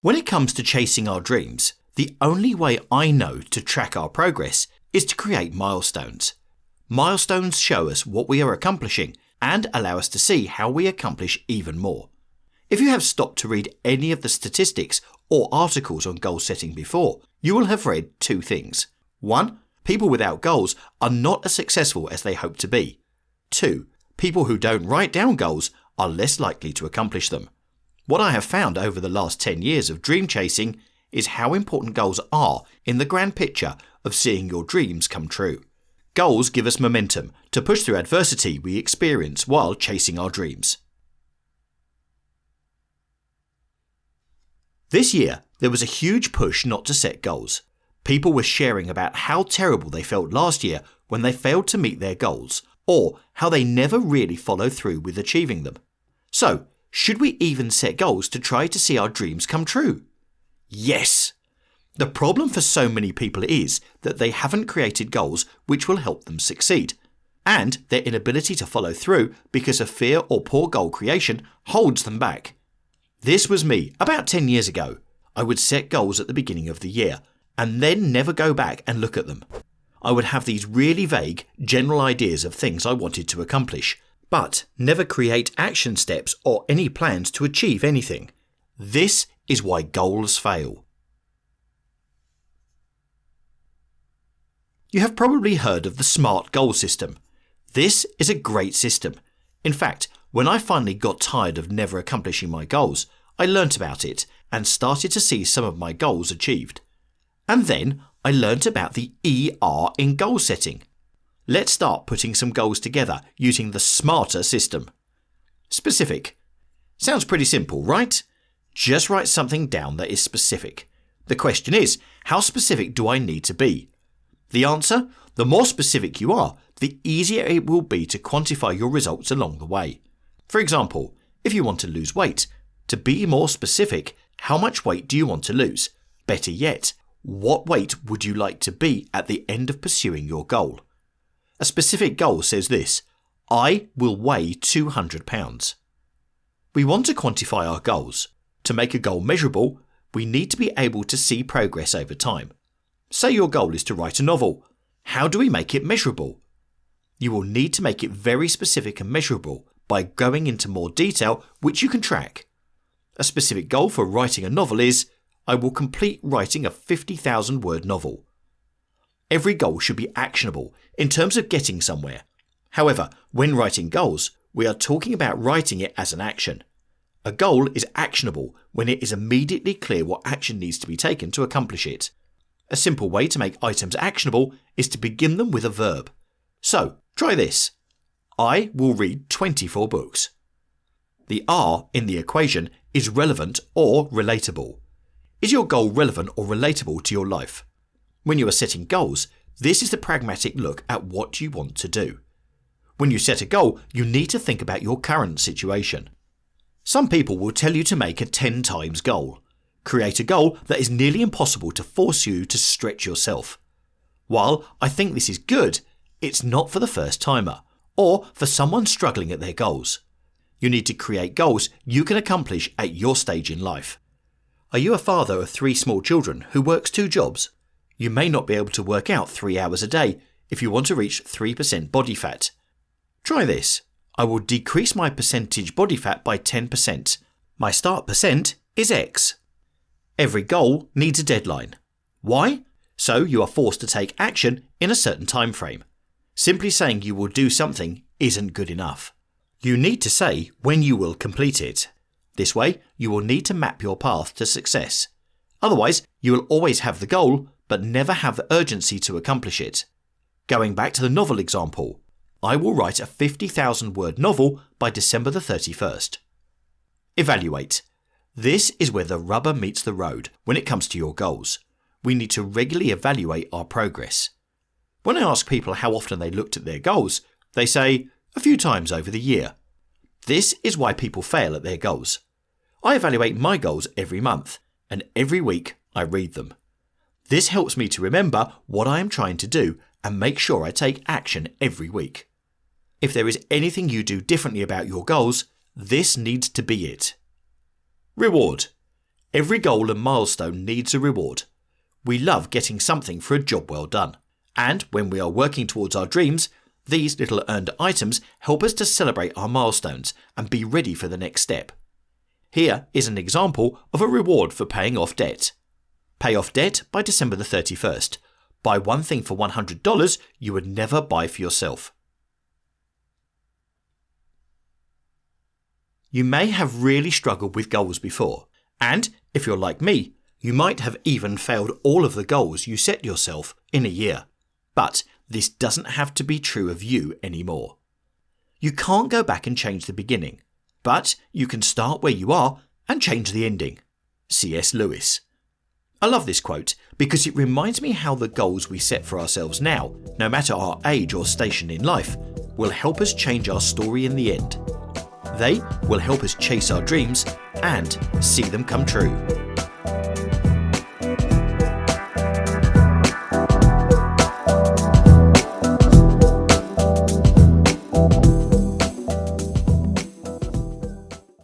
When it comes to chasing our dreams, the only way I know to track our progress is to create milestones. Milestones show us what we are accomplishing and allow us to see how we accomplish even more. If you have stopped to read any of the statistics or articles on goal setting before, you will have read two things. 1. People without goals are not as successful as they hope to be. 2. People who don't write down goals are less likely to accomplish them. What I have found over the last 10 years of dream chasing is how important goals are in the grand picture of seeing your dreams come true. Goals give us momentum to push through adversity we experience while chasing our dreams. This year, there was a huge push not to set goals. People were sharing about how terrible they felt last year when they failed to meet their goals, or how they never really followed through with achieving them. So, should we even set goals to try to see our dreams come true? Yes! The problem for so many people is that they haven't created goals which will help them succeed, and their inability to follow through because of fear or poor goal creation holds them back. This was me about 10 years ago. I would set goals at the beginning of the year and then never go back and look at them. I would have these really vague, general ideas of things I wanted to accomplish, but never create action steps or any plans to achieve anything. This is why goals fail. You have probably heard of the SMART goal system. This is a great system. In fact, when I finally got tired of never accomplishing my goals, I learnt about it and started to see some of my goals achieved. And then I learnt about the ER in goal setting. Let's start putting some goals together using the SMARTer system. Specific. Sounds pretty simple, right? Just write something down that is specific. The question is, how specific do I need to be? The answer? The more specific you are, the easier it will be to quantify your results along the way. For example, if you want to lose weight, to be more specific, how much weight do you want to lose? Better yet, what weight would you like to be at the end of pursuing your goal? A specific goal says this: I will weigh 200 pounds. We want to quantify our goals. To make a goal measurable, we need to be able to see progress over time. Say your goal is to write a novel. How do we make it measurable? You will need to make it very specific and measurable by going into more detail which you can track. A specific goal for writing a novel is, I will complete writing a 50,000 word novel. Every goal should be actionable in terms of getting somewhere. However, when writing goals, we are talking about writing it as an action. A goal is actionable when it is immediately clear what action needs to be taken to accomplish it. A simple way to make items actionable is to begin them with a verb. So, try this. I will read 24 books. The R in the equation is relevant or relatable. Is your goal relevant or relatable to your life? When you are setting goals, this is the pragmatic look at what you want to do. When you set a goal, you need to think about your current situation. Some people will tell you to make a 10 times goal. Create a goal that is nearly impossible to force you to stretch yourself. While I think this is good, it's not for the first timer or for someone struggling at their goals. You need to create goals you can accomplish at your stage in life. Are you a father of 3 small children who works 2 jobs? You may not be able to work out 3 hours a day if you want to reach 3% body fat. Try this. I will decrease my percentage body fat by 10%. My start percent is X. Every goal needs a deadline. Why? So you are forced to take action in a certain time frame. Simply saying you will do something isn't good enough. You need to say when you will complete it. This way, you will need to map your path to success. Otherwise, you will always have the goal, but never have the urgency to accomplish it. Going back to the novel example, I will write a 50,000 word novel by December the 31st. Evaluate. This is where the rubber meets the road when it comes to your goals. We need to regularly evaluate our progress. When I ask people how often they looked at their goals, they say a few times over the year. This is why people fail at their goals. I evaluate my goals every month, and every week I read them. This helps me to remember what I am trying to do and make sure I take action every week. If there is anything you do differently about your goals, this needs to be it. Reward. Every goal and milestone needs a reward. We love getting something for a job well done. And when we are working towards our dreams, these little earned items help us to celebrate our milestones and be ready for the next step. Here is an example of a reward for paying off debt. Pay off debt by December the 31st. Buy one thing for $100 you would never buy for yourself. You may have really struggled with goals before, and if you're like me, you might have even failed all of the goals you set yourself in a year. But this doesn't have to be true of you anymore. You can't go back and change the beginning, but you can start where you are and change the ending. C.S. Lewis. I love this quote because it reminds me how the goals we set for ourselves now, no matter our age or station in life, will help us change our story in the end. They will help us chase our dreams and see them come true.